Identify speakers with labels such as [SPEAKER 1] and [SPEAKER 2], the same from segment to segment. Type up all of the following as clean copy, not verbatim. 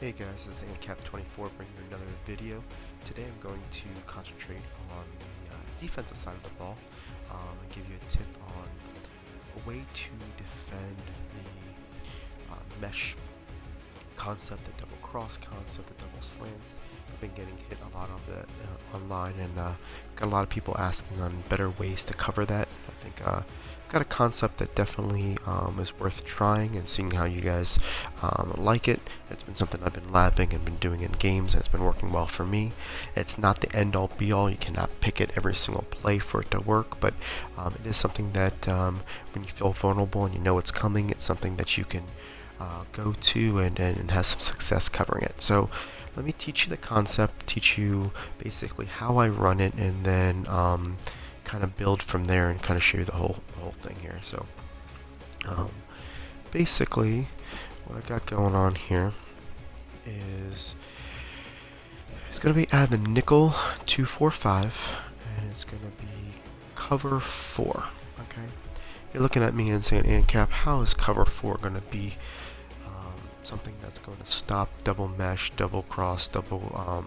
[SPEAKER 1] Hey guys, this is AncapTwenty4 bringing you another video. Today I'm going to concentrate on the defensive side of the ball and give you a tip on a way to defend the mesh concept, the double cross concept, the double slants. I've been getting hit a lot on that online, and got a lot of people asking on better ways to cover that. I think got a concept that definitely is worth trying and seeing how you guys like it. It's been something I've been labbing and been doing in games, and it's been working well for me. It's not the end-all be-all. You cannot pick it every single play for it to work, but it is something that when you feel vulnerable and you know it's coming, it's something that you can go to and have some success covering it. So let me teach you the concept, teach you basically how I run it, and then kind of build from there and kind of show you the whole thing here. So basically what I got going on here is it's going to be add the nickel 245, and it's going to be cover 4. Okay, you're looking at me and saying, Ancap, how is cover 4 going to be something that's going to stop double mesh, double cross, double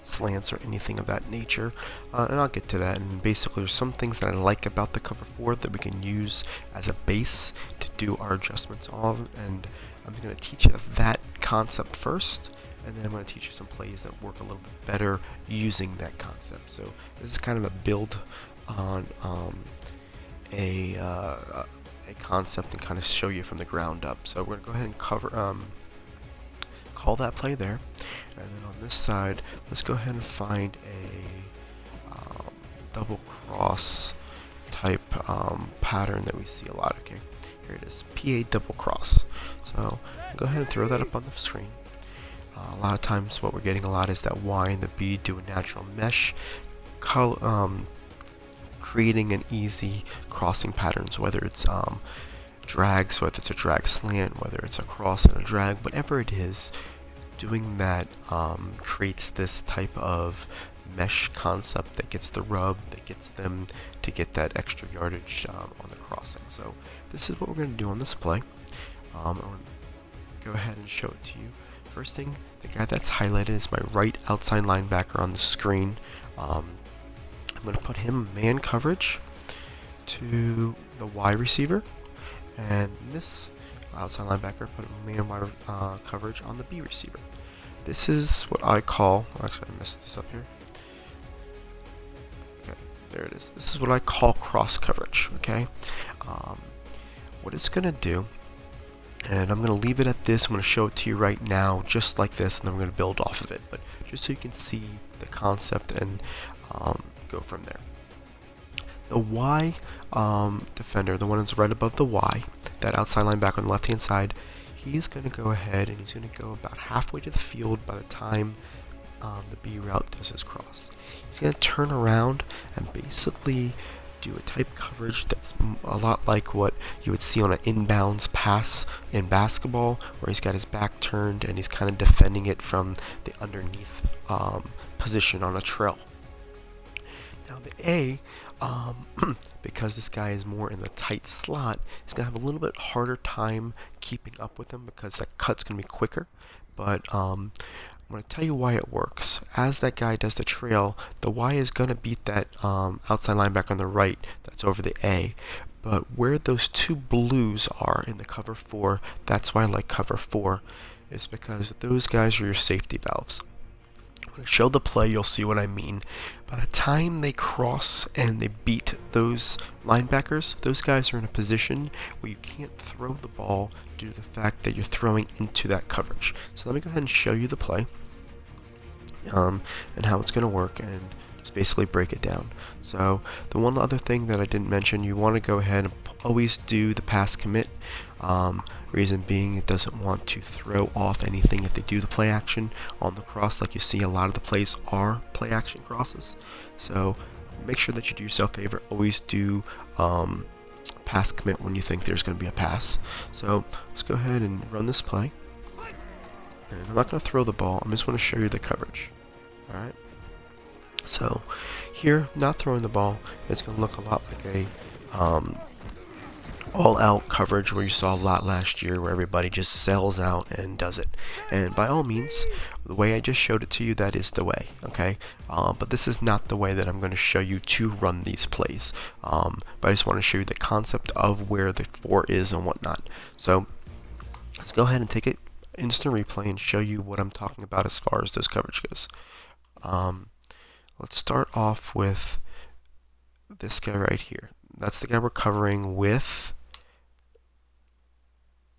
[SPEAKER 1] slants, or anything of that nature? And I'll get to that. And basically there's some things that I like about the cover 4 that we can use as a base to do our adjustments on, and I'm going to teach you that concept first, and then I'm going to teach you some plays that work a little bit better using that concept. So this is kind of a build on a concept and kind of show you from the ground up. So we're going to go ahead and call that play there, and then on this side let's go ahead and find a double cross type pattern that we see a lot. Okay, here it is, PA double cross. So go ahead and throw that up on the screen. A lot of times what we're getting a lot is that Y and the B do a natural mesh, creating an easy crossing patterns, whether it's drags, whether it's a drag slant, whether it's a cross and a drag, whatever it is, doing that creates this type of mesh concept that gets the rub, that gets them to get that extra yardage on the crossing. So this is what we're going to do on this play. I'm going to go ahead and show it to you. First thing, the guy that's highlighted is my right outside linebacker on the screen. I'm going to put him man coverage to the Y receiver, and this outside linebacker put man Y coverage on the B receiver. This is what I call, actually I messed this up here. Okay, there it is. This is what I call cross coverage. Okay, what it's going to do, and I'm going to leave it at this. I'm going to show it to you right now just like this, and then we're going to build off of it, but just so you can see the concept and go from there. The Y defender, the one that's right above the Y, that outside linebacker on the left hand side, he's going to go ahead and he's going to go about halfway to the field by the time the B route does his cross. He's going to turn around and basically do a type coverage that's a lot like what you would see on an inbounds pass in basketball, where he's got his back turned and he's kind of defending it from the underneath position on a trail. Now the A, because this guy is more in the tight slot, he's going to have a little bit harder time keeping up with him because that cut's going to be quicker. But I'm going to tell you why it works. As that guy does the trail, the Y is going to beat that outside linebacker on the right that's over the A. But where those two blues are in the cover 4, that's why I like cover 4, is because those guys are your safety valves. When I show the play, you'll see what I mean. By the time they cross and they beat those linebackers, those guys are in a position where you can't throw the ball due to the fact that you're throwing into that coverage. So let me go ahead and show you the play and how it's going to work, and just basically break it down. So the one other thing that I didn't mention, you want to go ahead and always do the pass commit. Reason being, it doesn't want to throw off anything if they do the play action on the cross. Like you see, a lot of the plays are play action crosses. So make sure that you do yourself a favor. Always do pass commit when you think there's going to be a pass. So let's go ahead and run this play. And I'm not going to throw the ball. I just want to show you the coverage. Alright. So here, not throwing the ball, it's going to look a lot like a all-out coverage where you saw a lot last year where everybody just sells out and does it. And by all means, the way I just showed it to you, that is the way, okay? But this is not the way that I'm going to show you to run these plays. But I just want to show you the concept of where the 4 is and whatnot. So let's go ahead and take it instant replay and show you what I'm talking about as far as this coverage goes. Let's start off with this guy right here. That's the guy we're covering with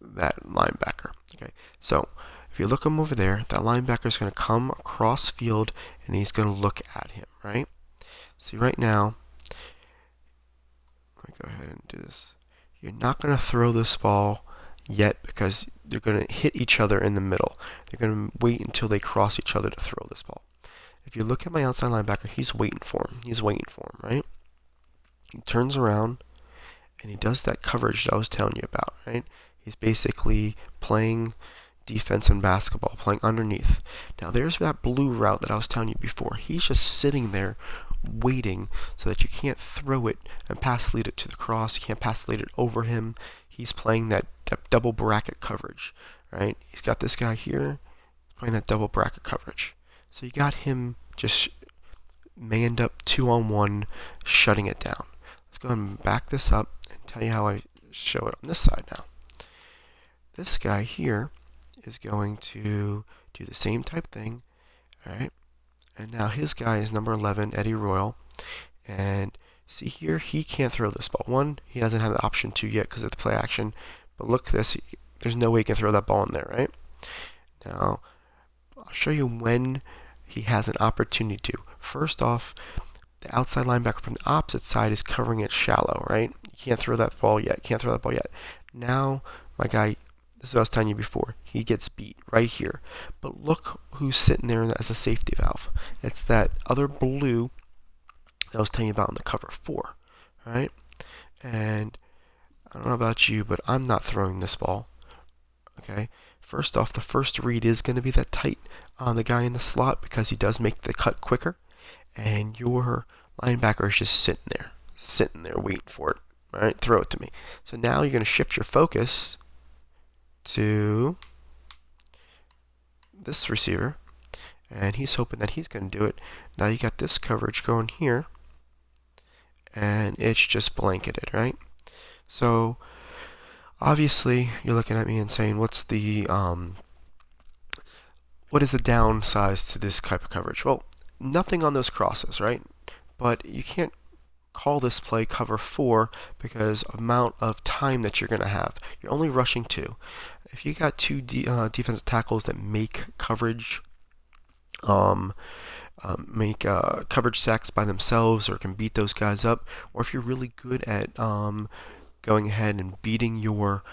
[SPEAKER 1] that linebacker. Okay, so if you look him over there, that linebacker is going to come across field and he's going to look at him, right? See, right now, let me go ahead and do this. You're not going to throw this ball yet because they're going to hit each other in the middle. They're going to wait until they cross each other to throw this ball. If you look at my outside linebacker, he's waiting for him. He's waiting for him, right? He turns around and he does that coverage that I was telling you about, right? He's basically playing defense in basketball, playing underneath. Now there's that blue route that I was telling you before. He's just sitting there waiting so that you can't throw it and pass lead it to the cross. You can't pass lead it over him. He's playing that double bracket coverage, right? He's got this guy here playing that double bracket coverage. So you got him just manned up 2-on-1, shutting it down. Let's go ahead and back this up and tell you how I show it on this side now. This guy here is going to do the same type thing, alright? And now his guy is number 11, Eddie Royal. And see here, he can't throw this ball. One, he doesn't have the option to yet because of the play action. But look at this, there's no way he can throw that ball in there, right? Now, I'll show you when he has an opportunity to. First off, the outside linebacker from the opposite side is covering it shallow, right? You can't throw that ball yet. Can't throw that ball yet. Now, my guy, this is what I was telling you before, he gets beat right here. But look who's sitting there as a safety valve. It's that other blue that I was telling you about in the cover 4, right? And I don't know about you, but I'm not throwing this ball, okay? First off, the first read is going to be that tight on the guy in the slot because he does make the cut quicker. And your linebacker is just sitting there waiting for it. All right, throw it to me. So now you're going to shift your focus to this receiver, and he's hoping that he's going to do it. Now you got this coverage going here, and it's just blanketed, right? So obviously you're looking at me and saying, what is the downsize to this type of coverage? Well, nothing on those crosses, right? But you can't call this play cover 4 because amount of time that you're going to have. You're only rushing 2. If you got 2 defensive tackles that make coverage, coverage sacks by themselves or can beat those guys up, or if you're really good at going ahead and beating your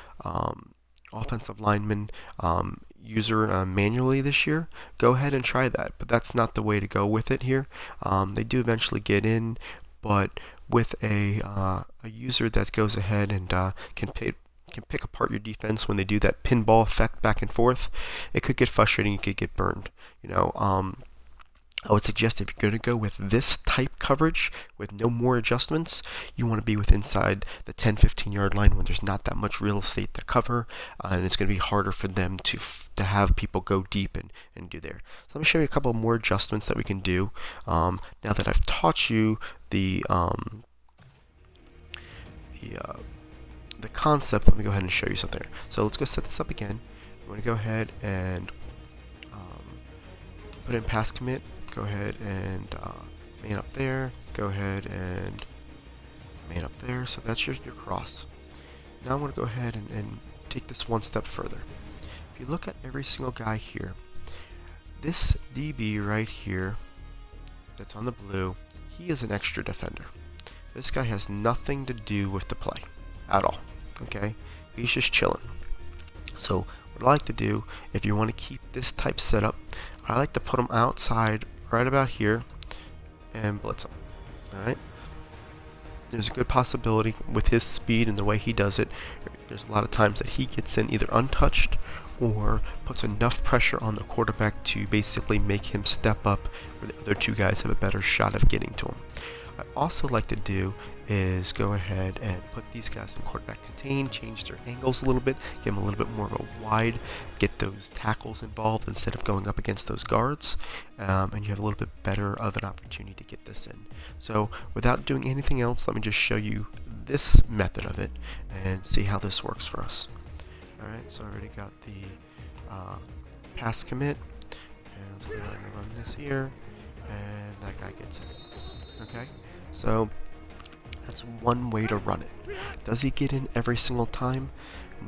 [SPEAKER 1] offensive lineman user manually this year, go ahead and try that. But that's not the way to go with it here. They do eventually get in, but with a user that goes ahead and can pick apart your defense when they do that pinball effect back and forth, it could get frustrating. You could get burned. You know, I would suggest if you're going to go with this type coverage with no more adjustments, you want to be with inside the 10-15 yard line when there's not that much real estate to cover, and it's going to be harder for them to have people go deep and do there. So let me show you a couple more adjustments that we can do now that I've taught you the concept. Let me go ahead and show you something. So let's go set this up again. I'm going to go ahead and put in pass commit. Go ahead and man up there. Go ahead and man up there. So that's your cross. Now I'm going to go ahead and take this one step further. If you look at every single guy here, this DB right here that's on the blue, he is an extra defender. This guy has nothing to do with the play at all. Okay? He's just chilling. So what I like to do, if you want to keep this type setup, I like to put him outside right about here and blitz him. Alright? There's a good possibility with his speed and the way he does it, there's a lot of times that he gets in either untouched or puts enough pressure on the quarterback to basically make him step up where the other 2 guys have a better shot of getting to him. I also like to do is go ahead and put these guys in quarterback contain, change their angles a little bit, give them a little bit more of a wide, get those tackles involved instead of going up against those guards, and you have a little bit better of an opportunity to get this in. So without doing anything else, let me just show you this method of it and see how this works for us. Alright, so I already got the pass commit, and let's go ahead and run this here, and that guy gets it. Okay, so that's one way to run it. Does he get in every single time?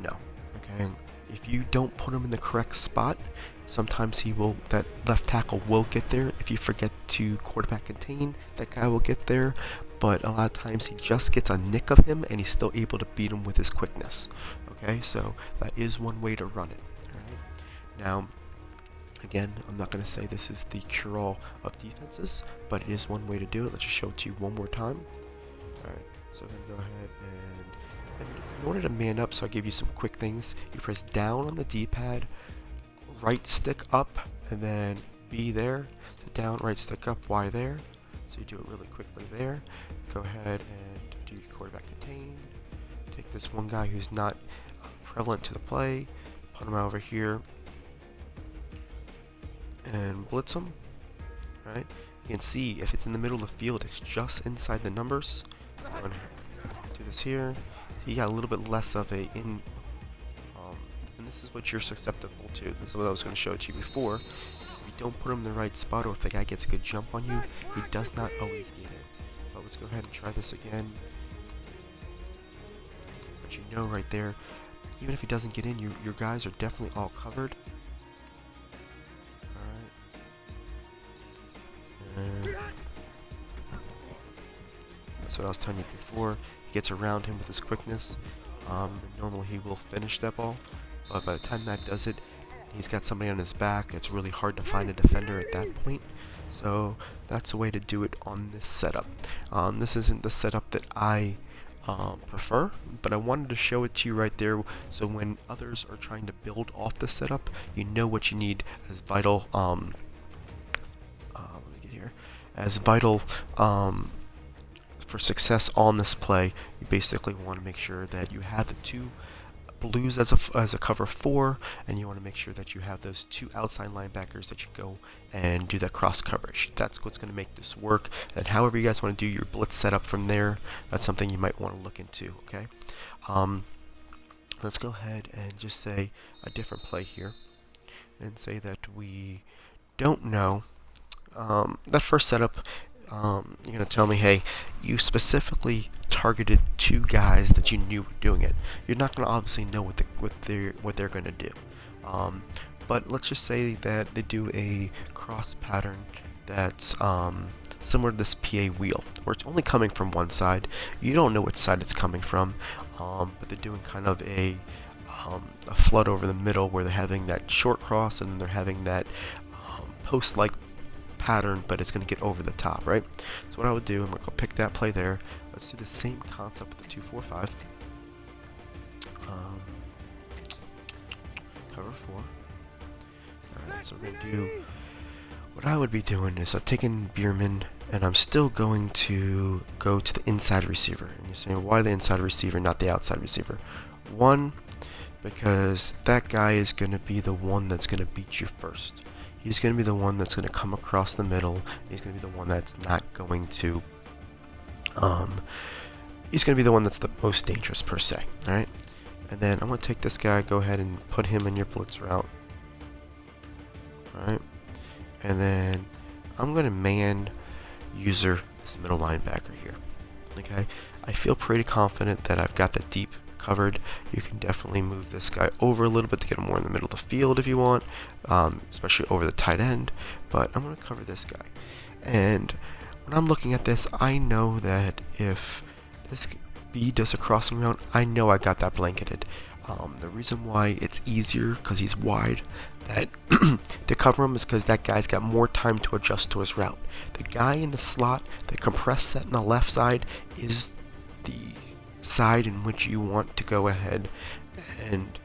[SPEAKER 1] No. Okay, if you don't put him in the correct spot, sometimes that left tackle will get there. If you forget to quarterback contain, that guy will get there. But a lot of times he just gets a nick of him and he's still able to beat him with his quickness. Okay, so that is one way to run it. Alright. Now, again, I'm not going to say this is the cure-all of defenses, but it is one way to do it. Let's just show it to you one more time. Alright, so I'm going to go ahead and in order to man up, so I'll give you some quick things. You press down on the D-pad, right stick up, and then B there. So down, right stick up, Y there. So you do it really quickly there. Go ahead and do quarterback contain. Take this one guy who's not prevalent to the play, put him over here, and blitz him. Right? You can see if it's in the middle of the field, it's just inside the numbers. Let's go and do this here. He got a little bit less of a and this is what you're susceptible to. This is what I was going to show it to you before. Is if you don't put him in the right spot, or if the guy gets a good jump on you, he does not always get in. But let's go ahead and try this again. But you know right there, even if he doesn't get in, your guys are definitely all covered. Alright. That's what I was telling you before. He gets around him with his quickness. Normally he will finish that ball. But by the time that does it, he's got somebody on his back. It's really hard to find a defender at that point. So that's a way to do it on this setup. This isn't the setup that I prefer, but I wanted to show it to you right there, so when others are trying to build off the setup, you know what you need as vital. Let me get here. As vital for success on this play, you basically want to make sure that you have the two blues as a cover 4, and you want to make sure that you have those two outside linebackers that you go and do that cross coverage. That's what's going to make this work. And however you guys want to do your blitz setup from there, that's something you might want to look into. Okay, let's go ahead and just say a different play here, and say that we don't know that first setup. You're going to tell me, hey, you specifically targeted 2 guys that you knew were doing it. You're not going to obviously know what they're going to do. But let's just say that they do a cross pattern that's similar to this PA wheel, where it's only coming from one side. You don't know which side it's coming from, but they're doing kind of a flood over the middle, where they're having that short cross and then they're having that post-like pattern, but it's going to get over the top, right? So what I would do, I'm going to go pick that play there. Let's do the same concept with the 2-4-5. Cover 4. Alright, so we're going to do, what I would be doing is I'm taking Bierman, and I'm still going to go to the inside receiver. And you're saying, why the inside receiver, not the outside receiver? One, because that guy is going to be the one that's going to beat you first. He's going to be the one that's going to come across the middle. He's going to be the one that's not going to, he's going to be the one that's the most dangerous per se, alright? And then I'm going to take this guy, go ahead and put him in your blitz route, alright? And then I'm going to man user this middle linebacker here, okay? I feel pretty confident that I've got the deep covered. You can definitely move this guy over a little bit to get him more in the middle of the field if you want, especially over the tight end, but I'm going to cover this guy. And when I'm looking at this, I know that if this B does a crossing route, I know I got that blanketed. The reason why it's easier, because he's wide, that to cover him is because that guy's got more time to adjust to his route. The guy in the slot, the compressed set on the left side, is the side in which you want to go ahead, and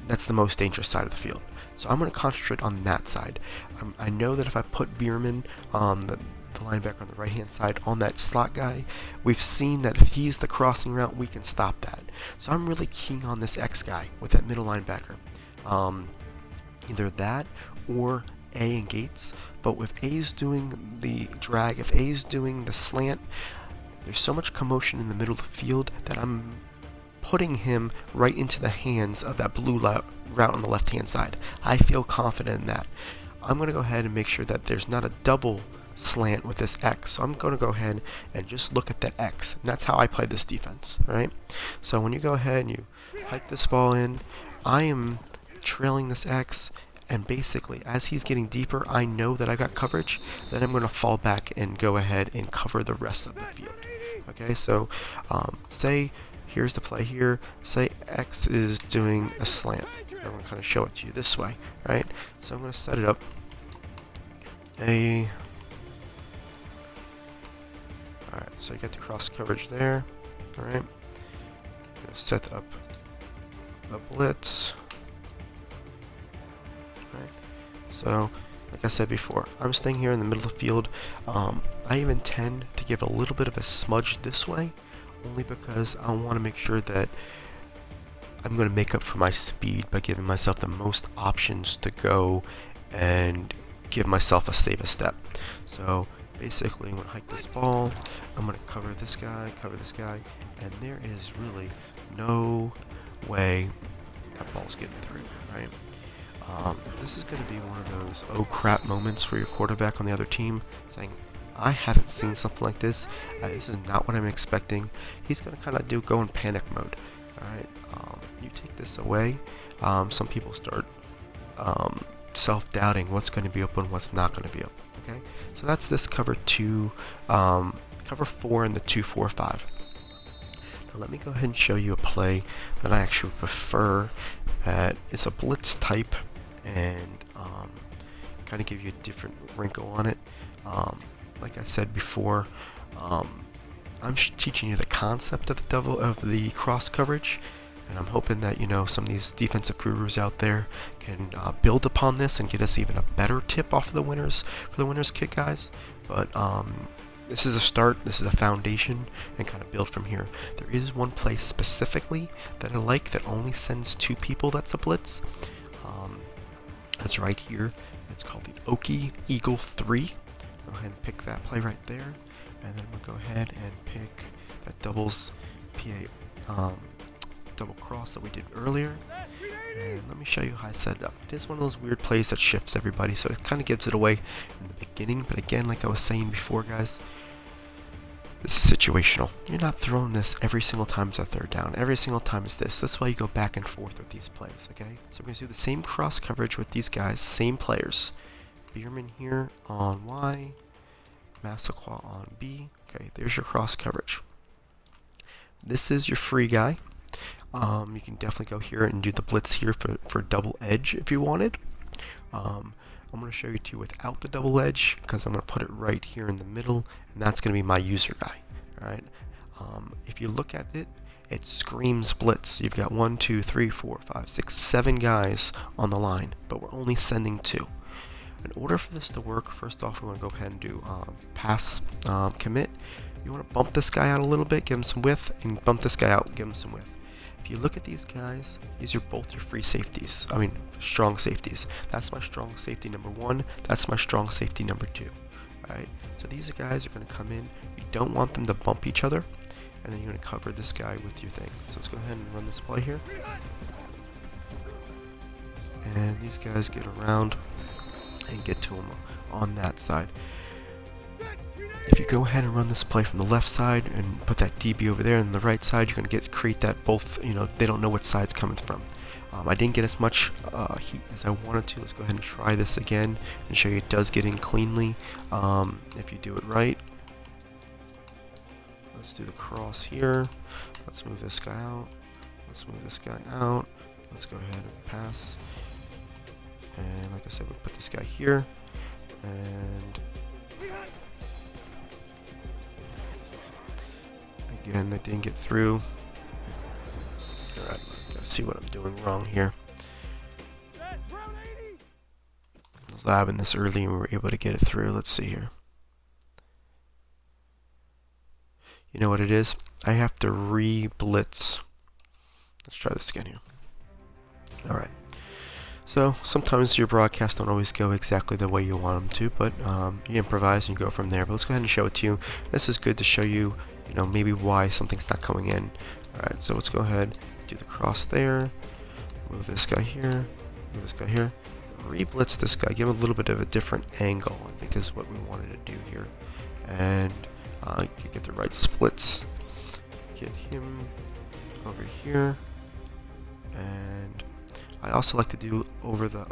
[SPEAKER 1] that's the most dangerous side of the field. So I'm going to concentrate on that side. I know that if I put Bierman on the middle linebacker on the right hand side on that slot guy. We've seen that if he's the crossing route, we can stop that. So I'm really keen on this X guy with that middle linebacker. Either that or A and Gates, but with A's doing the drag, if A's doing the slant, there's so much commotion in the middle of the field that I'm putting him right into the hands of that blue route on the left hand side. I feel confident in that. I'm going to go ahead and make sure that there's not a double slant with this X. So I'm going to go ahead and just look at that X. And that's how I play this defense, right? So when you go ahead and you hike this ball in, I am trailing this X, and basically as he's getting deeper, I know that I got coverage. Then I'm going to fall back and go ahead and cover the rest of the field. Okay, so say here's the play here. Say X is doing a slant. I'm going to kind of show it to you this way, right? So I'm going to set it up. Alright, so you get the cross coverage there. Alright. I'm going to set up a blitz. Right. So, like I said before, I'm staying here in the middle of the field. I even tend to give a little bit of a smudge this way, only because I want to make sure that I'm going to make up for my speed by giving myself the most options to go and give myself a safer step. So basically, I'm going to hike this ball, I'm going to cover this guy, and there is really no way that ball's getting through, right? This is going to be one of those oh crap moments for your quarterback on the other team, saying, I haven't seen something like this. This is not what I'm expecting. He's going to kind of go in panic mode. Alright, you take this away, some people start self-doubting what's going to be open, what's not going to be open. Okay, so that's this cover 4 in the 2-4-5. Now let me go ahead and show you a play that I actually prefer that is a blitz type and kind of give you a different wrinkle on it. Like I said before, I'm teaching you the concept of the cross coverage, and I'm hoping that some of these defensive gurus out there can build upon this and get us even a better tip off of the winners kit, guys. But this is a start, this is a foundation, and kind of build from here. There is one play specifically that I like that only sends 2 people. That's a blitz. That's right here. It's called the Okie Eagle 3. Go ahead and pick that play right there, and then we'll go ahead and pick that double cross that we did earlier. And let me show you how I set it up. It is one of those weird plays that shifts everybody, so it kind of gives it away in the beginning. But again, like I was saying before, guys, this is situational. You're not throwing this every single time it's a third down. Every single time it's this. That's why you go back and forth with these plays, okay? So we're going to do the same cross coverage with these guys, same players. Bierman here on Y, Massaquoi on B. Okay, there's your cross coverage. This is your free guy. You can definitely go here and do the blitz here for double edge if you wanted. I'm going to show you two without the double edge because I'm going to put it right here in the middle, and that's going to be my user guy. Alright. If you look at it, it screams blitz. You've got 1, 2, 3, 4, 5, 6, 7 guys on the line, but we're only sending 2. In order for this to work, first off, we want to go ahead and do pass commit. You want to bump this guy out a little bit, give him some width, and bump this guy out, give him some width. If you look at these guys, these are both your free safeties. I mean, strong safeties. That's my strong safety number 1. That's my strong safety number 2. Alright, so these guys are going to come in. You don't want them to bump each other, and then you're going to cover this guy with your thing. So let's go ahead and run this play here. And these guys get around and get to him on that side. If you go ahead and run this play from the left side and put that DB over there, and the right side, you're going to create that both, they don't know what side's coming from. I didn't get as much heat as I wanted to. Let's go ahead and try this again and show you it does get in cleanly if you do it right. Let's do the cross here. Let's move this guy out. Let's move this guy out. Let's go ahead and pass. And like I said, we'll put this guy here. And again, that didn't get through. Alright, gotta see what I'm doing wrong here. I was labbing this early and we were able to get it through. Let's see here. You know what it is? I have to re-blitz. Let's try this again here. Alright. So sometimes your broadcasts don't always go exactly the way you want them to, but you improvise and you go from there. But let's go ahead and show it to you. This is good to show you, maybe why something's not coming in. Alright, so let's go ahead, do the cross there, move this guy here, move this guy here, re-blitz this guy, give him a little bit of a different angle, I think is what we wanted to do here. And get the right splits, get him over here, and I also like to do over the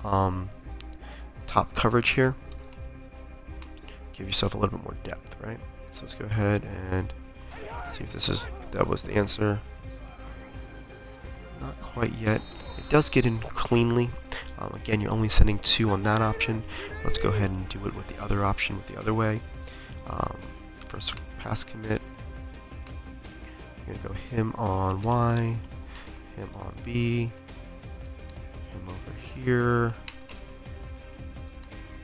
[SPEAKER 1] top coverage here, give yourself a little bit more depth, right? So let's go ahead and see if that was the answer. Not quite yet. It does get in cleanly. Again, you're only sending 2 on that option. Let's go ahead and do it with the other option, with the other way. First pass commit. You're going to go him on Y, him on B, him over here,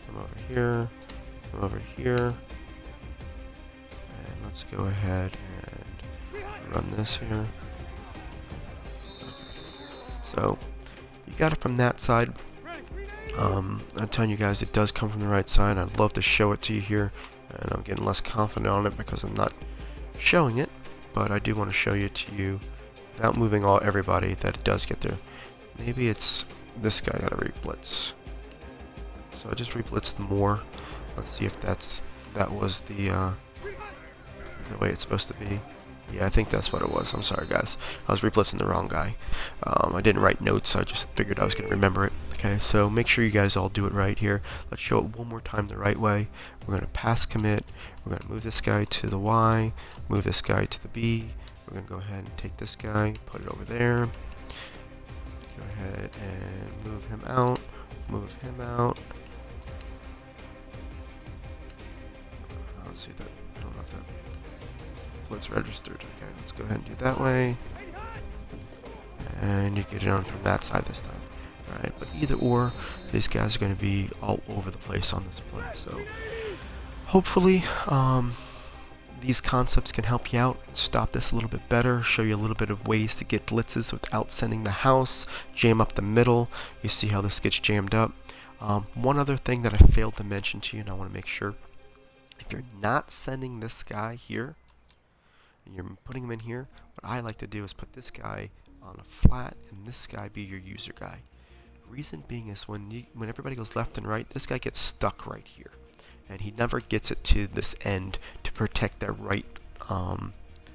[SPEAKER 1] him over here, him over here. And let's go ahead and run this here. So you got it from that side. I'm telling you guys, it does come from the right side. I'd love to show it to you here, and I'm getting less confident on it because I'm not showing it, but I do want to show you to you without moving everybody that it does get there. Maybe it's this guy got to re-blitz. So I just re-blitzed more. Let's see if that was the way it's supposed to be. Yeah, I think that's what it was. I'm sorry, guys. I was re-blitzing the wrong guy. I didn't write notes, so I just figured I was going to remember it. Okay, so make sure you guys all do it right here. Let's show it one more time the right way. We're going to pass commit. We're going to move this guy to the Y, move this guy to the B. We're going to go ahead and take this guy, put it over there. Go ahead and move him out, move him out. Let's see that. I don't know if that blitz registered. Okay, let's go ahead and do it that way. And you get it on from that side this time. Alright, but either or, these guys are going to be all over the place on this play. So hopefully these concepts can help you out, stop this a little bit better, show you a little bit of ways to get blitzes without sending the house, jam up the middle. You see how this gets jammed up. One other thing that I failed to mention to you, and I want to make sure, if you're not sending this guy here, and you're putting him in here, what I like to do is put this guy on a flat and this guy be your user guy. Reason being is when everybody goes left and right, this guy gets stuck right here, and he never gets it to this end to protect that right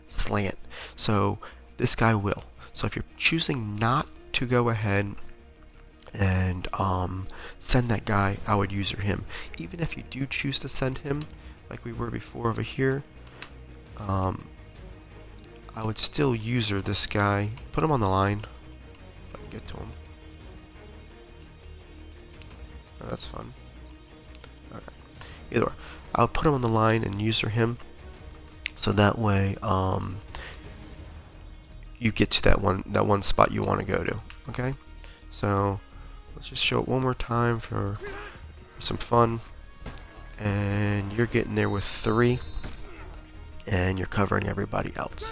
[SPEAKER 1] slant. So this guy will. So if you're choosing not to go ahead and send that guy, I would user him. Even if you do choose to send him, like we were before over here, I would still user this guy, put him on the line, if I can get to him. Oh, that's fun. Okay. Either way, I'll put him on the line and user him, so that way you get to that one spot you want to go to. Okay. So let's just show it one more time for some fun. And you're getting there with 3, and you're covering everybody else.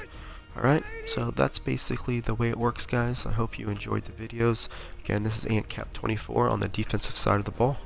[SPEAKER 1] Alright, so that's basically the way it works, guys. I hope you enjoyed the videos. Again, this is AntCap24 on the defensive side of the ball.